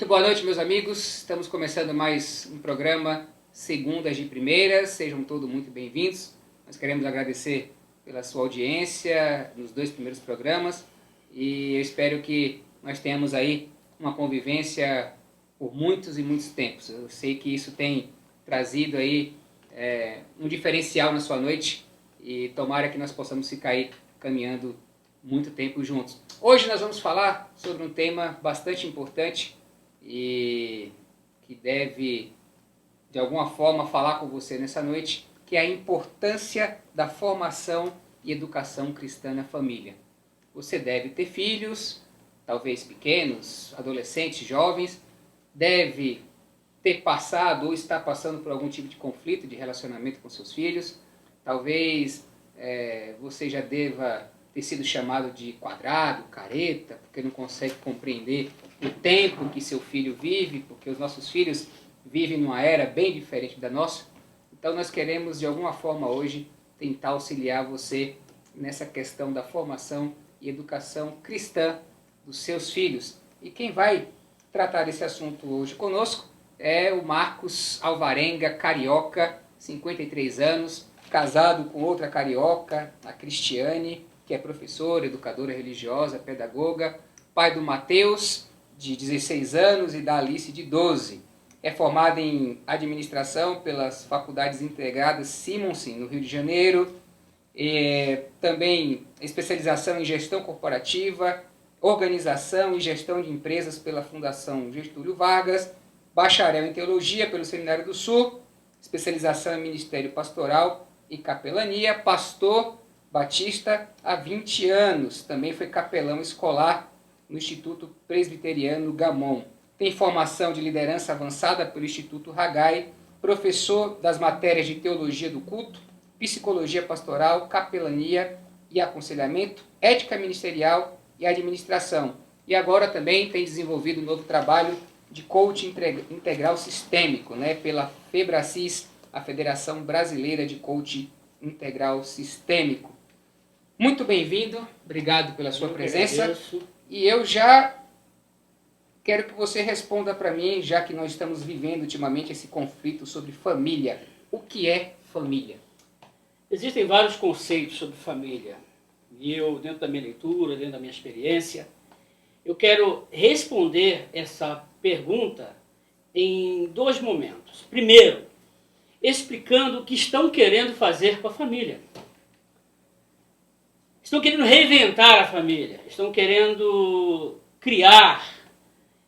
Muito boa noite, meus amigos. Estamos começando mais um programa Segundas de Primeiras. Sejam todos muito bem-vindos. Nós queremos agradecer pela sua audiência nos 2 primeiros programas e eu espero que nós tenhamos aí uma convivência por muitos e muitos tempos. Eu sei que isso tem trazido aí um diferencial na sua noite e tomara que nós possamos ficar aí caminhando muito tempo juntos. Hoje nós vamos falar sobre um tema bastante importante e que deve, de alguma forma, falar com você nessa noite, que é a importância da formação e educação cristã na família. Você deve ter filhos, talvez pequenos, adolescentes, jovens, deve ter passado ou estar passando por algum tipo de conflito de relacionamento com seus filhos, talvez você já deva ter sido chamado de quadrado, careta, porque não consegue compreender o tempo que seu filho vive, porque os nossos filhos vivem numa era bem diferente da nossa. Então nós queremos, de alguma forma hoje, tentar auxiliar você nessa questão da formação e educação cristã dos seus filhos. E quem vai tratar desse assunto hoje conosco é o Marcos Alvarenga, carioca, 53 anos, casado com outra carioca, a Cristiane, que é professora, educadora religiosa, pedagoga, pai do Mateus, de 16 anos, e da Alice, de 12. É formado em administração pelas Faculdades Integradas Simonsen, no Rio de Janeiro, também especialização em gestão corporativa, organização e gestão de empresas pela Fundação Getúlio Vargas, bacharel em teologia pelo Seminário do Sul, especialização em ministério pastoral e capelania, pastor batista há 20 anos, também foi capelão escolar no Instituto Presbiteriano Gamon. Tem formação de liderança avançada pelo Instituto Haggai, professor das matérias de teologia do culto, psicologia pastoral, capelania e aconselhamento, ética ministerial e administração. E agora também tem desenvolvido um novo trabalho de coaching integral sistêmico, pela FEBRACIS, a Federação Brasileira de Coaching Integral Sistêmico. Muito bem-vindo, obrigado pela sua presença. E eu já quero que você responda para mim, já que nós estamos vivendo ultimamente esse conflito sobre família. O que é família? Existem vários conceitos sobre família. E eu, dentro da minha leitura, dentro da minha experiência, eu quero responder essa pergunta em 2 momentos. Primeiro, explicando o que estão querendo fazer com a família. Estão querendo reinventar a família, estão querendo criar,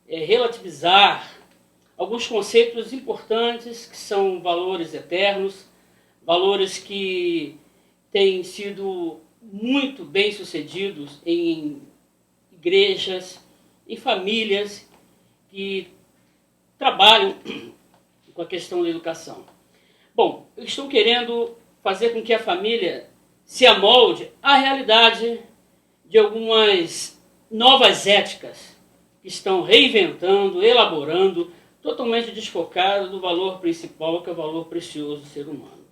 relativizar alguns conceitos importantes que são valores eternos, valores que têm sido muito bem sucedidos em igrejas, em famílias que trabalham com a questão da educação. Bom, eles estão querendo fazer com que a família se amolde à realidade de algumas novas éticas que estão reinventando, elaborando, totalmente desfocado do valor principal, que é o valor precioso do ser humano.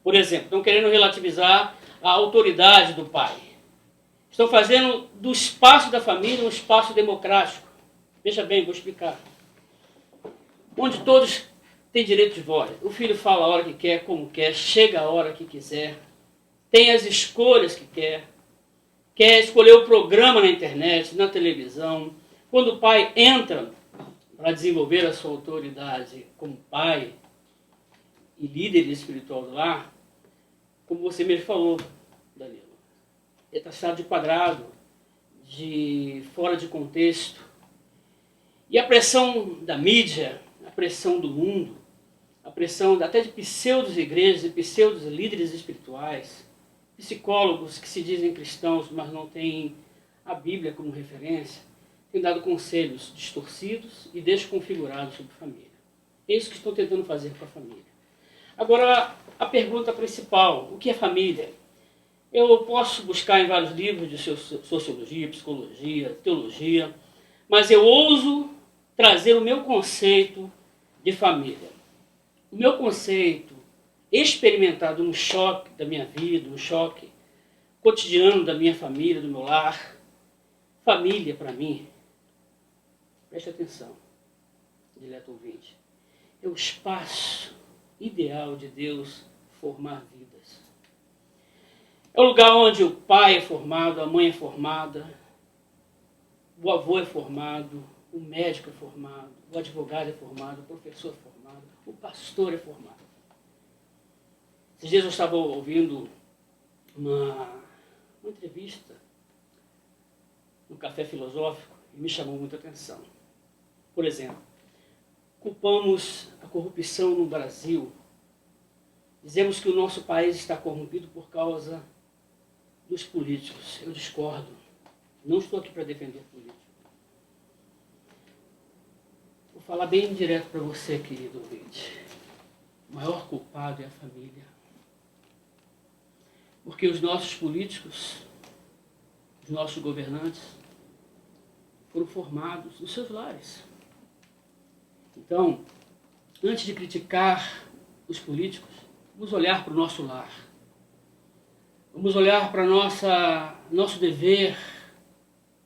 Por exemplo, estão querendo relativizar a autoridade do pai. Estão fazendo do espaço da família um espaço democrático. Veja bem, vou explicar. Onde todos têm direito de voz. O filho fala a hora que quer, como quer, chega a hora que quiser, tem as escolhas que quer escolher o programa na internet, na televisão. Quando o pai entra para desenvolver a sua autoridade como pai e líder espiritual do lar, como você mesmo falou, Danilo, ele está taxado de quadrado, de fora de contexto. E a pressão da mídia, a pressão do mundo, a pressão até de pseudo-igrejas e pseudo-líderes espirituais, psicólogos que se dizem cristãos, mas não têm a Bíblia como referência, têm dado conselhos distorcidos e desconfigurados sobre a família. É isso que estão tentando fazer com a família. Agora, a pergunta principal, o que é família? Eu posso buscar em vários livros de sociologia, psicologia, teologia, mas eu ouso trazer o meu conceito de família. O meu conceito experimentado no choque da minha vida, no choque cotidiano da minha família, do meu lar. Família, para mim, preste atenção, dileto ouvinte, é o espaço ideal de Deus formar vidas. É o lugar onde o pai é formado, a mãe é formada, o avô é formado, o médico é formado, o advogado é formado, o professor é formado, o pastor é formado. Esses dias eu estava ouvindo uma entrevista no Café Filosófico e me chamou muita atenção. Por exemplo, culpamos a corrupção no Brasil. Dizemos que o nosso país está corrompido por causa dos políticos. Eu discordo. Não estou aqui para defender político. Vou falar bem direto para você, querido ouvinte. O maior culpado é a família. Porque os nossos políticos, os nossos governantes, foram formados nos seus lares. Então, antes de criticar os políticos, vamos olhar para o nosso lar. Vamos olhar para nosso dever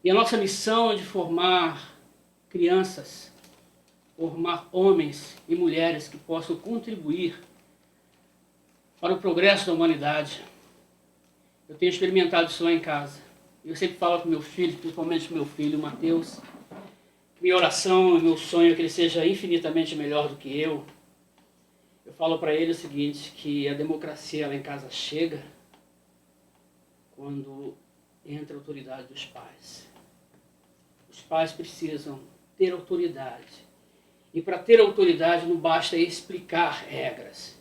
e a nossa missão de formar crianças, formar homens e mulheres que possam contribuir para o progresso da humanidade. Eu tenho experimentado isso lá em casa. Eu sempre falo com meu filho, principalmente com meu filho, Mateus, minha oração e meu sonho é que ele seja infinitamente melhor do que eu. Eu falo para ele o seguinte, que a democracia lá em casa chega quando entra a autoridade dos pais. Os pais precisam ter autoridade. E para ter autoridade não basta explicar regras.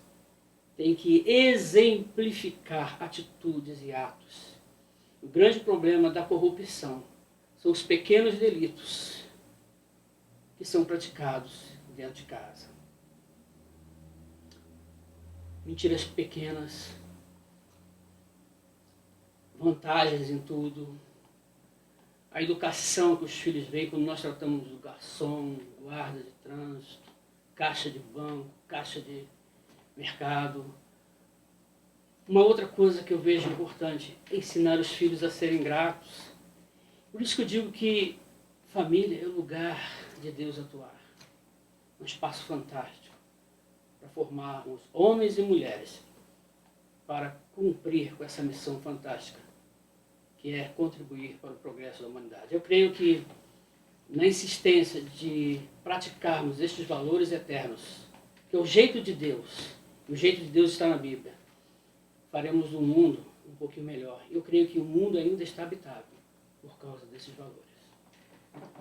Tem que exemplificar atitudes e atos. O grande problema da corrupção são os pequenos delitos que são praticados dentro de casa. Mentiras pequenas, vantagens em tudo, a educação que os filhos veem quando nós tratamos do garçom, guarda de trânsito, caixa de banco, caixa de mercado. Uma outra coisa que eu vejo importante é ensinar os filhos a serem gratos. Por isso que eu digo que família é o lugar de Deus atuar. Um espaço fantástico para formarmos homens e mulheres para cumprir com essa missão fantástica, que é contribuir para o progresso da humanidade. Eu creio que na insistência de praticarmos estes valores eternos, que é o jeito de Deus, e o jeito de Deus está na Bíblia, faremos um mundo um pouquinho melhor. Eu creio que o mundo ainda está habitável por causa desses valores.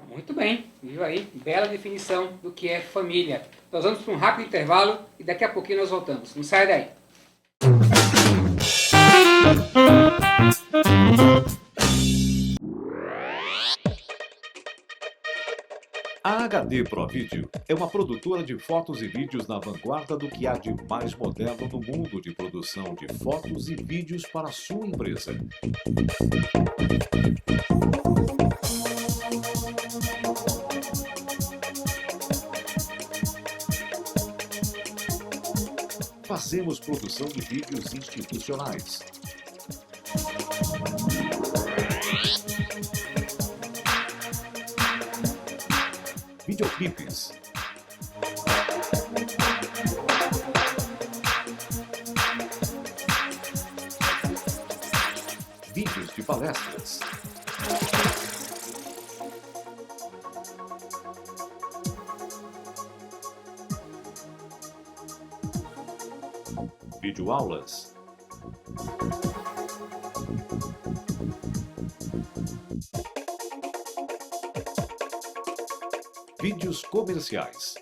Muito bem, viu aí? Bela definição do que é família. Nós vamos para um rápido intervalo e daqui a pouquinho nós voltamos. Não sai daí. A HD ProVideo é uma produtora de fotos e vídeos na vanguarda do que há de mais moderno no mundo de produção de fotos e vídeos para a sua empresa. Fazemos produção de vídeos institucionais, videoclipes, vídeos de palestras, videoaulas, vídeos comerciais,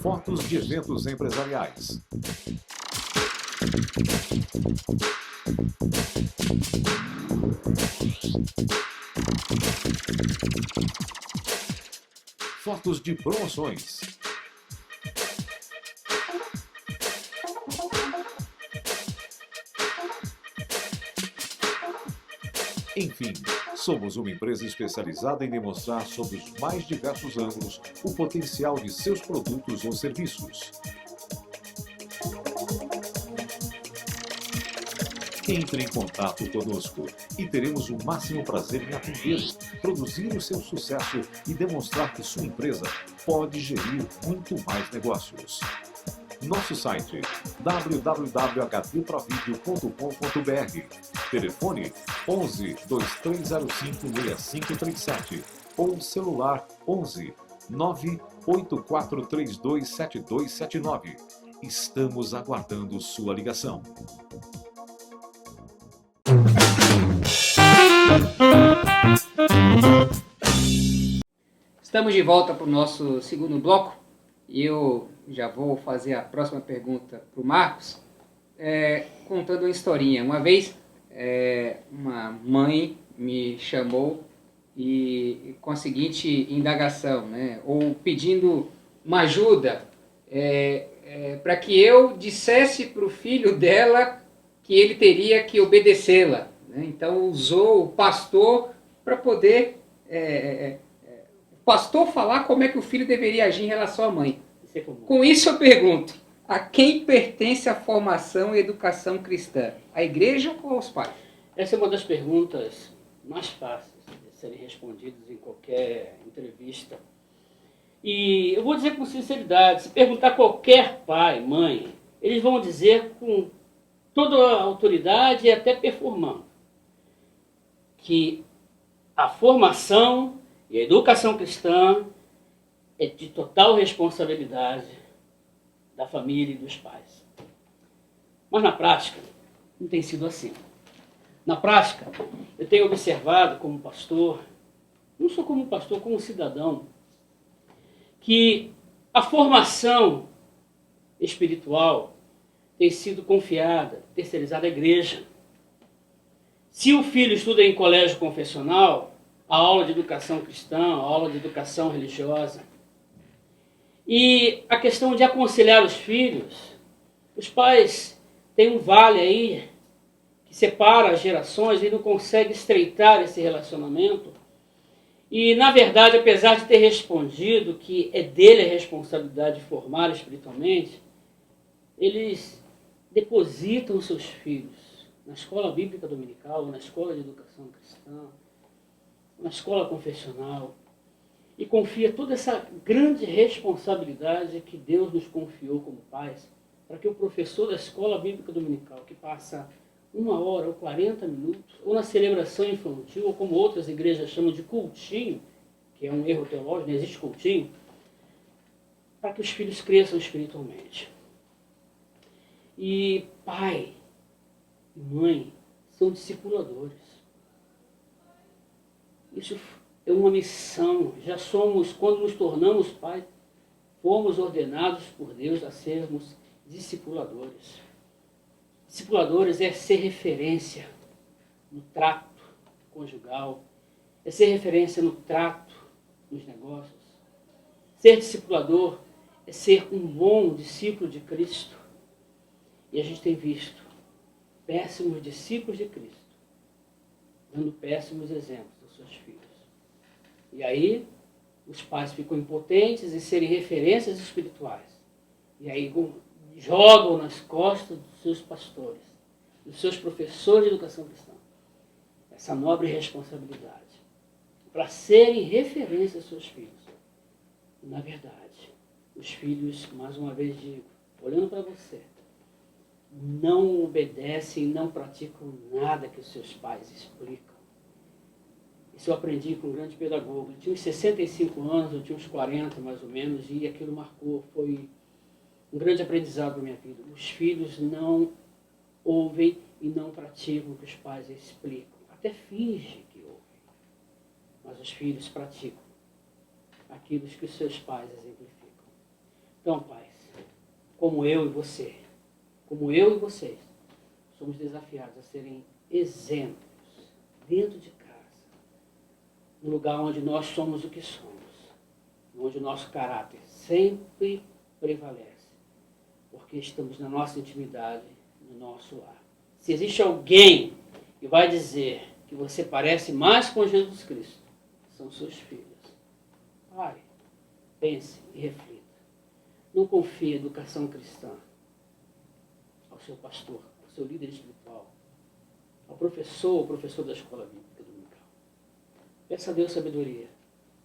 fotos de eventos empresariais, fotos de promoções, enfim, somos uma empresa especializada em demonstrar sob os mais diversos ângulos o potencial de seus produtos ou serviços. Entre em contato conosco e teremos o máximo prazer em atendê-lo, produzir o seu sucesso e demonstrar que sua empresa pode gerir muito mais negócios. Nosso site www.hdprovideo.com.br. Telefone 11 2305 6537 ou celular 11 98432 7279. Estamos aguardando sua ligação. Estamos de volta para o nosso segundo bloco e eu já vou fazer a próxima pergunta para o Marcos, contando uma historinha. Uma vez, uma mãe me chamou e com a seguinte indagação, né, ou pedindo uma ajuda para que eu dissesse para o filho dela que ele teria que obedecê-la, né? Então usou o pastor para poder o pastor falar como é que o filho deveria agir em relação à mãe. Com isso eu pergunto, a quem pertence a formação e educação cristã? À igreja ou aos pais? Essa é uma das perguntas mais fáceis de serem respondidas em qualquer entrevista. E eu vou dizer com sinceridade, se perguntar a qualquer pai, mãe, eles vão dizer com toda a autoridade e até performando que a formação e a educação cristã é de total responsabilidade da família e dos pais. Mas na prática, não tem sido assim. Na prática, eu tenho observado como pastor, não só como pastor, como cidadão, que a formação espiritual tem sido confiada, terceirizada à igreja. Se o filho estuda em colégio confessional, a aula de educação cristã, a aula de educação religiosa. E a questão de aconselhar os filhos, os pais têm um vale aí que separa as gerações e não consegue estreitar esse relacionamento. E, na verdade, apesar de ter respondido que é dele a responsabilidade de formar espiritualmente, eles depositam seus filhos na escola bíblica dominical, na escola de educação cristã, na escola confessional, e confia toda essa grande responsabilidade que Deus nos confiou como pais, para que o professor da escola bíblica dominical, que passa 1 hora ou 40 minutos, ou na celebração infantil, ou como outras igrejas chamam de cultinho, que é um erro teológico, não existe cultinho, para que os filhos cresçam espiritualmente. E pai e mãe são discipuladores. Isso é uma missão. Já somos, quando nos tornamos pais, fomos ordenados por Deus a sermos discipuladores. Discipuladores é ser referência no trato conjugal, é ser referência no trato nos negócios. Ser discipulador é ser um bom discípulo de Cristo. E a gente tem visto péssimos discípulos de Cristo dando péssimos exemplos aos seus filhos. E aí os pais ficam impotentes em serem referências espirituais. E aí jogam nas costas dos seus pastores, dos seus professores de educação cristã, essa nobre responsabilidade, para serem referência aos seus filhos. E, na verdade, os filhos, mais uma vez digo, olhando para você, não obedecem, não praticam nada que os seus pais explicam. Isso eu aprendi com um grande pedagogo. Ele tinha uns 65 anos, eu tinha uns 40 mais ou menos, e aquilo marcou, foi um grande aprendizado para a minha vida. Os filhos não ouvem e não praticam o que os pais explicam. Até fingem que ouvem. Mas os filhos praticam aquilo que os seus pais exemplificam. Então, pais, como eu e você, como eu e vocês, somos desafiados a serem exemplos dentro de casa, no lugar onde nós somos o que somos, onde o nosso caráter sempre prevalece, porque estamos na nossa intimidade, no nosso lar. Se existe alguém que vai dizer que você parece mais com Jesus Cristo, são seus filhos. Pare, pense e reflita. Não confie em educação cristã ao seu pastor, ao seu líder espiritual, ao professor ou professor da escola bíblica dominical. Peça a Deus sabedoria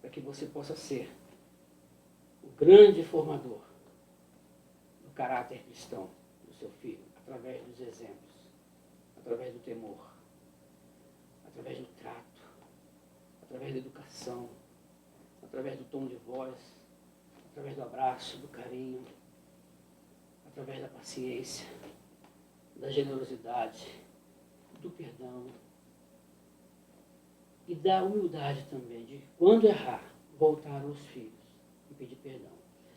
para que você possa ser o grande formador do caráter cristão do seu filho, através dos exemplos, através do temor, através do trato, através da educação, através do tom de voz, através do abraço, do carinho, através da paciência, da generosidade, do perdão e da humildade também, de quando errar, voltar aos filhos e pedir perdão.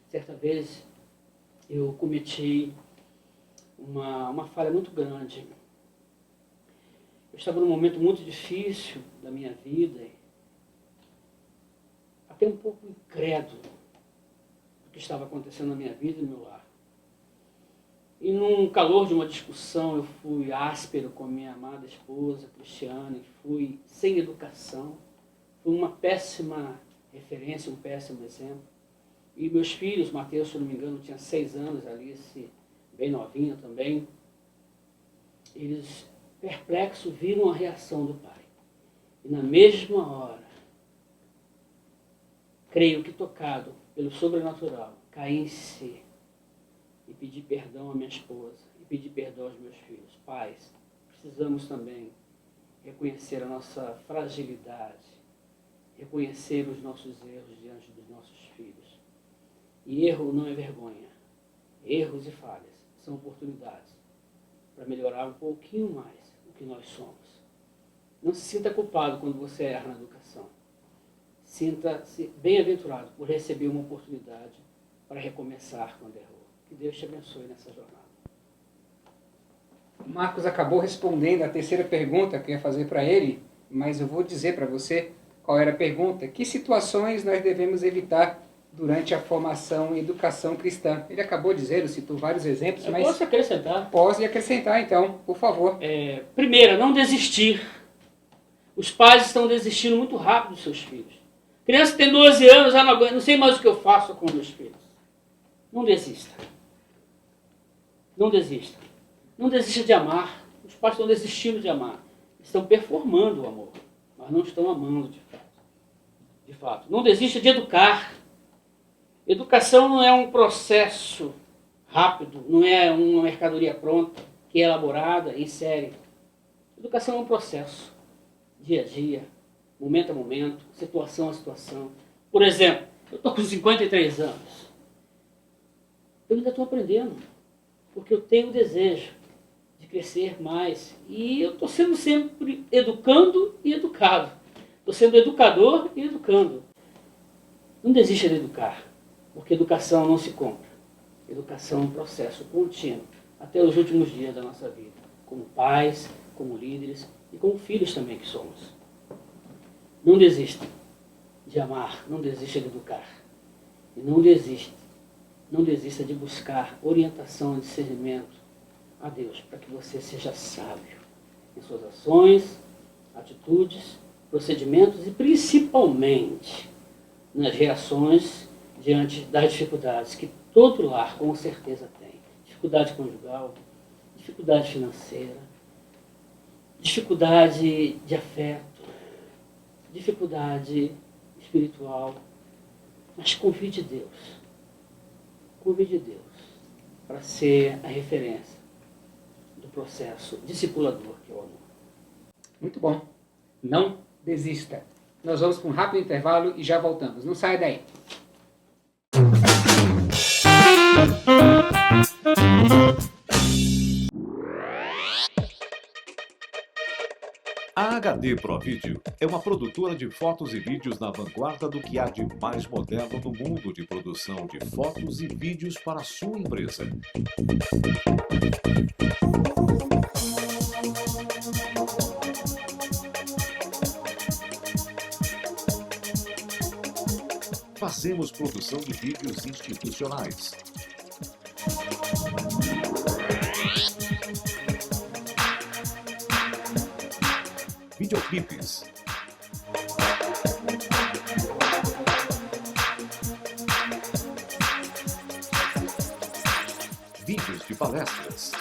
Certa vez eu cometi uma falha muito grande. Eu estava num momento muito difícil da minha vida, até um pouco incrédulo do que estava acontecendo na minha vida e no meu lar. E num calor de uma discussão, eu fui áspero com a minha amada esposa, Cristiane, fui sem educação, fui uma péssima referência, um péssimo exemplo. E meus filhos, Mateus, se eu não me engano, tinha 6 anos, Alice, bem novinha também, eles, perplexos, viram a reação do pai. E na mesma hora, creio que tocado pelo sobrenatural, caí em si e pedi perdão à minha esposa e pedi perdão aos meus filhos. Pais, precisamos também reconhecer a nossa fragilidade, reconhecer os nossos erros diante dos nossos filhos. E erro não é vergonha. Erros e falhas são oportunidades para melhorar um pouquinho mais o que nós somos. Não se sinta culpado quando você erra na educação. Sinta-se bem-aventurado por receber uma oportunidade para recomeçar quando errou. Que Deus te abençoe nessa jornada. O Marcos acabou respondendo a terceira pergunta que eu ia fazer para ele, mas eu vou dizer para você qual era a pergunta. Que situações nós devemos evitar durante a formação e educação cristã? Ele acabou dizendo, citou vários exemplos, Eu mas... posso acrescentar? Pode acrescentar, então, por favor. Primeira, não desistir. Os pais estão desistindo muito rápido dos seus filhos. Criança tem 12 anos, não sei mais o que eu faço com meus filhos. Não desista. Não desista. Não desista de amar. Os pais estão desistindo de amar. Estão performando o amor, mas não estão amando de fato. De fato. Não desista de educar. Educação não é um processo rápido, não é uma mercadoria pronta, que é elaborada em série. Educação é um processo, dia a dia, momento a momento, situação a situação. Por exemplo, eu estou com 53 anos. Eu ainda estou aprendendo, porque eu tenho o desejo de crescer mais. E eu estou sendo sempre educando e educado. Estou sendo educador e educando. Não desista de educar, porque educação não se compra. Educação é um processo contínuo, até os últimos dias da nossa vida, como pais, como líderes e como filhos também que somos. Não desista de amar, não desista de educar. E não desista de buscar orientação e discernimento a Deus, para que você seja sábio em suas ações, atitudes, procedimentos e principalmente nas reações diante das dificuldades que todo lar com certeza tem. Dificuldade conjugal, dificuldade financeira, dificuldade de afeto, dificuldade espiritual. Mas convide Deus para ser a referência do processo discipulador que é o amor. Muito bom. Não desista. Nós vamos para um rápido intervalo e já voltamos. Não saia daí. A HD ProVideo é uma produtora de fotos e vídeos na vanguarda do que há de mais moderno no mundo de produção de fotos e vídeos para a sua empresa. Fazemos produção de vídeos institucionais, videoclipes, vídeos de palestras,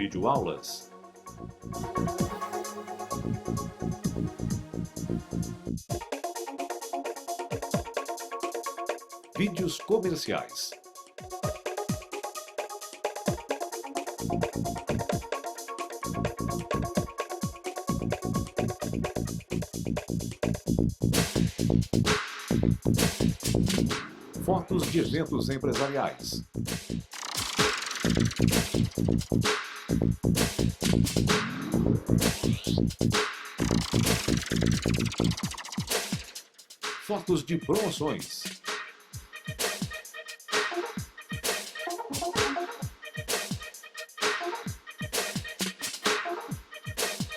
videoaulas, vídeos comerciais, fotos de eventos empresariais, fotos de promoções,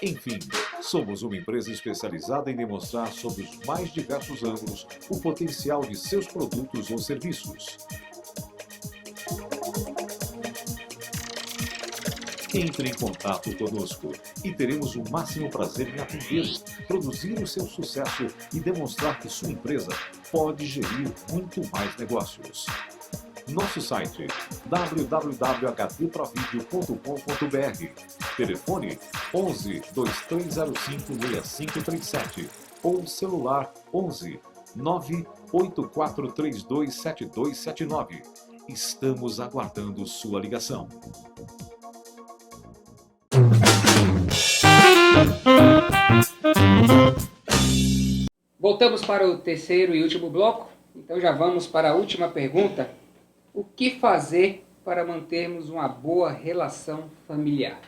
enfim, somos uma empresa especializada em demonstrar sob os mais diversos ângulos o potencial de seus produtos ou serviços. Entre em contato conosco e teremos o máximo prazer em atendê-lo, produzir o seu sucesso e demonstrar que sua empresa pode gerir muito mais negócios. Nosso site www.hdprovideo.com.br, telefone 11 2305 6537 ou celular 11 98432 7279. Estamos aguardando sua ligação. Voltamos para o terceiro e último bloco, então já vamos para a última pergunta. O que fazer para mantermos uma boa relação familiar?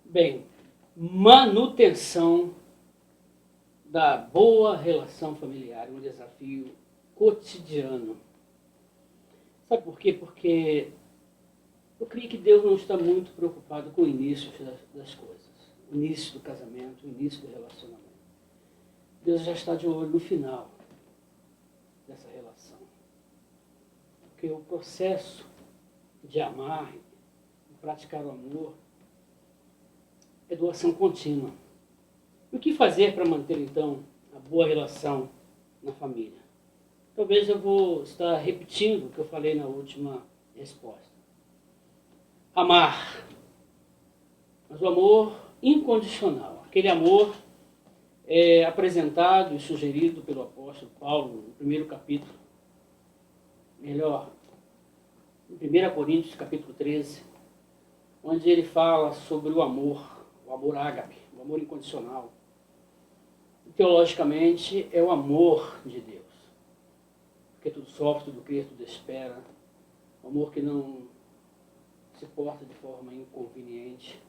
Bem, manutenção da boa relação familiar é um desafio cotidiano. Sabe por quê? Porque eu creio que Deus não está muito preocupado com o início das coisas, o início do casamento, o início do relacionamento. Deus já está de olho no final dessa relação. Porque o processo de amar, de praticar o amor, é doação contínua. E o que fazer para manter, então, a boa relação na família? Talvez eu vou estar repetindo o que eu falei na última resposta. Amar. Mas o amor incondicional. Aquele amor apresentado e sugerido pelo apóstolo Paulo no primeiro capítulo. Melhor, em 1 Coríntios, capítulo 13, onde ele fala sobre o amor ágape, o amor incondicional. E, teologicamente, é o amor de Deus. Porque tudo sofre, tudo crê, tudo espera. O amor que não se porta de forma inconveniente.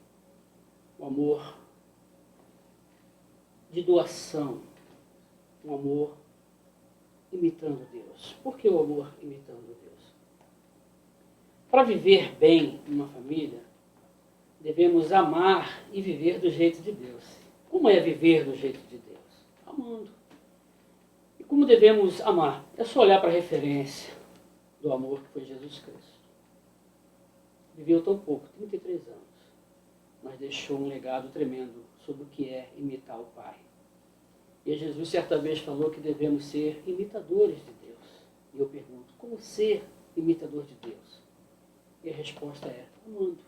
O amor de doação. O amor imitando Deus. Por que o amor imitando Deus? Para viver bem numa família, devemos amar e viver do jeito de Deus. Como é viver do jeito de Deus? Amando. E como devemos amar? É só olhar para a referência do amor que foi Jesus Cristo. Viveu tão pouco, 33 anos, mas deixou um legado tremendo sobre o que é imitar o Pai. E Jesus certa vez falou que devemos ser imitadores de Deus. E eu pergunto, como ser imitador de Deus? E a resposta é, amando.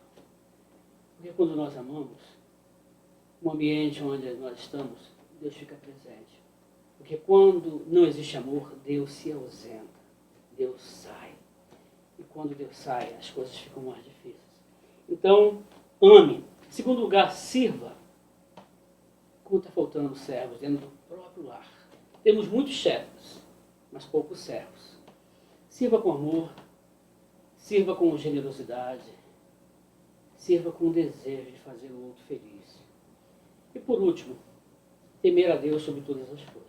Porque quando nós amamos, o ambiente onde nós estamos, Deus fica presente. Porque quando não existe amor, Deus se ausenta, Deus sai. E quando Deus sai, as coisas ficam mais difíceis. Então, ame. Em segundo lugar, sirva. Como está faltando servos dentro do próprio lar. Temos muitos chefes, mas poucos servos. Sirva com amor, sirva com generosidade, sirva com o desejo de fazer o outro feliz. E por último, temer a Deus sobre todas as coisas.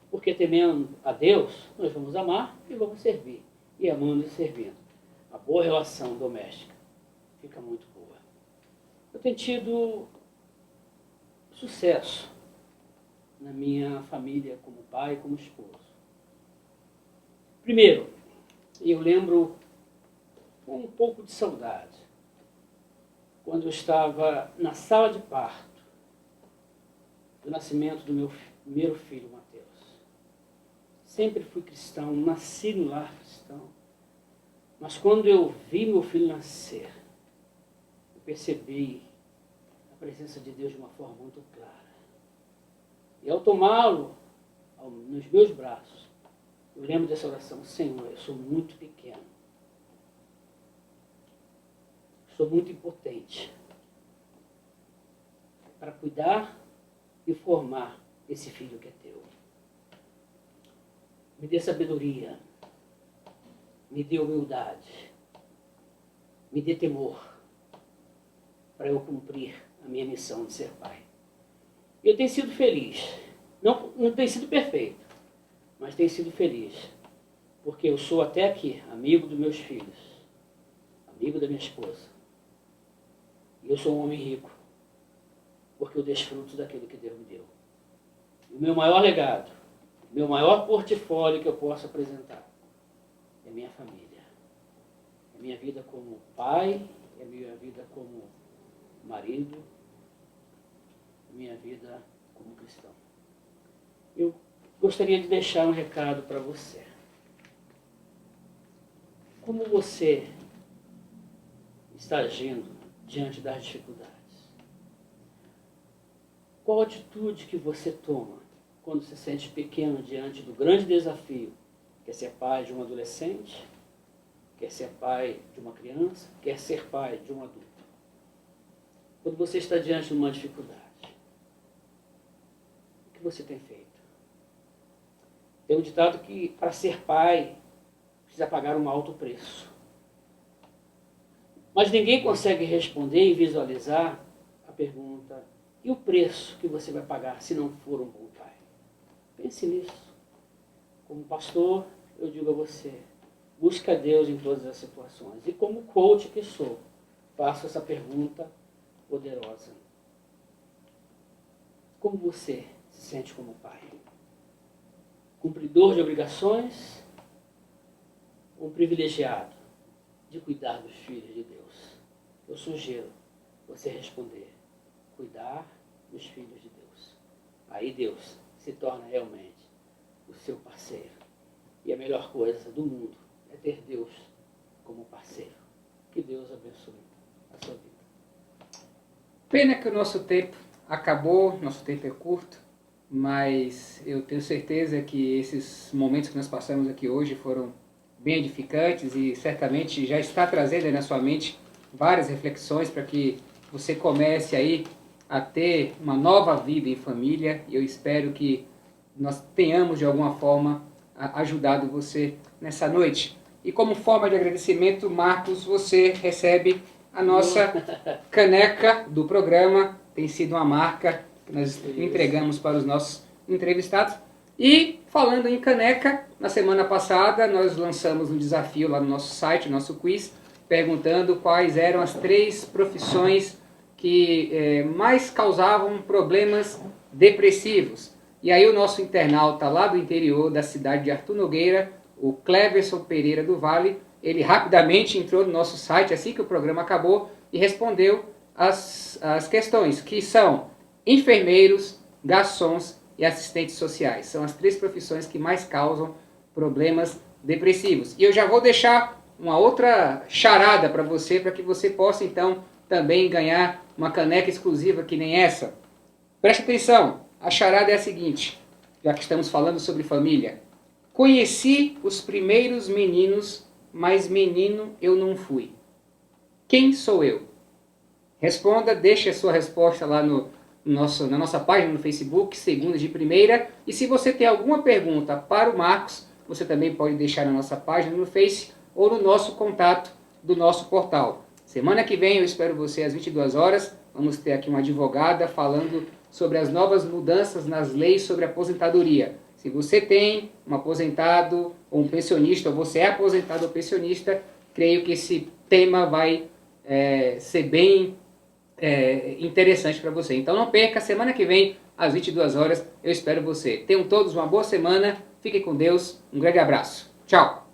Porque temendo a Deus, nós vamos amar e vamos servir. E amando e servindo. A boa relação doméstica fica muito boa. Eu tenho tido sucesso na minha família como pai e como esposo. Primeiro, eu lembro com um pouco de saudade quando eu estava na sala de parto do nascimento do meu primeiro filho, Mateus. Sempre fui cristão, nasci no lar cristão. Mas quando eu vi meu filho nascer, percebi a presença de Deus de uma forma muito clara. E ao tomá-lo nos meus braços, eu lembro dessa oração: Senhor, eu sou muito pequeno, sou muito impotente para cuidar e formar esse filho que é teu. Me dê sabedoria, me dê humildade, me dê temor para eu cumprir a minha missão de ser pai. Eu tenho sido feliz, não tenho sido perfeito, mas tenho sido feliz, porque eu sou até aqui amigo dos meus filhos, amigo da minha esposa, e eu sou um homem rico, porque eu desfruto daquilo que Deus me deu. E o meu maior legado, o meu maior portfólio que eu posso apresentar é minha família. É minha vida como pai, é minha vida como marido, é minha vida como cristão. Eu gostaria de deixar um recado para você. Como você está agindo diante das dificuldades? Qual atitude que você toma quando se sente pequeno diante do grande desafio? Quer ser pai de um adolescente? Quer ser pai de uma criança? Quer ser pai de um adulto? Quando você está diante de uma dificuldade, o que você tem feito? Tem um ditado que para ser pai precisa pagar um alto preço. Mas ninguém consegue responder e visualizar a pergunta: e o preço que você vai pagar se não for um bom pai? Pense nisso. Como pastor, eu digo a você: busca Deus em todas as situações. E como coach que sou, faço essa pergunta poderosa: como você se sente como pai? Cumpridor de obrigações ou privilegiado de cuidar dos filhos de Deus? Eu sugiro você responder: cuidar dos filhos de Deus. Aí Deus se torna realmente o seu parceiro. E a melhor coisa do mundo é ter Deus como parceiro. Que Deus abençoe a sua vida. Pena que o nosso tempo acabou, nosso tempo é curto, mas eu tenho certeza que esses momentos que nós passamos aqui hoje foram bem edificantes e certamente já está trazendo aí na sua mente várias reflexões para que você comece aí a ter uma nova vida em família, e eu espero que nós tenhamos de alguma forma ajudado você nessa noite. E como forma de agradecimento, Marcos, você recebe a nossa caneca do programa. Tem sido uma marca que nós entregamos para os nossos entrevistados. E falando em caneca, na semana passada nós lançamos um desafio lá no nosso site, no nosso quiz, perguntando quais eram as 3 profissões que mais causavam problemas depressivos. E aí o nosso internauta lá do interior da cidade de Artur Nogueira, o Cleverson Pereira do Vale, ele rapidamente entrou no nosso site assim que o programa acabou e respondeu as questões, que são enfermeiros, garçons e assistentes sociais. São as 3 profissões que mais causam problemas depressivos. E eu já vou deixar uma outra charada para você, para que você possa então também ganhar uma caneca exclusiva que nem essa. Preste atenção, a charada é a seguinte, já que estamos falando sobre família. Conheci os primeiros meninos, mas menino eu não fui. Quem sou eu? Responda, deixe a sua resposta lá na nossa página no Facebook, Segundas de Primeira. E se você tem alguma pergunta para o Marcos, você também pode deixar na nossa página no Face ou no nosso contato do nosso portal. Semana que vem eu espero você às 22 horas. Vamos ter aqui uma advogada falando sobre as novas mudanças nas leis sobre aposentadoria. Se você tem um aposentado ou um pensionista, ou você é aposentado ou pensionista, creio que esse tema vai ser bem interessante para você. Então não perca, semana que vem, às 22 horas, eu espero você. Tenham todos uma boa semana, fiquem com Deus, um grande abraço. Tchau!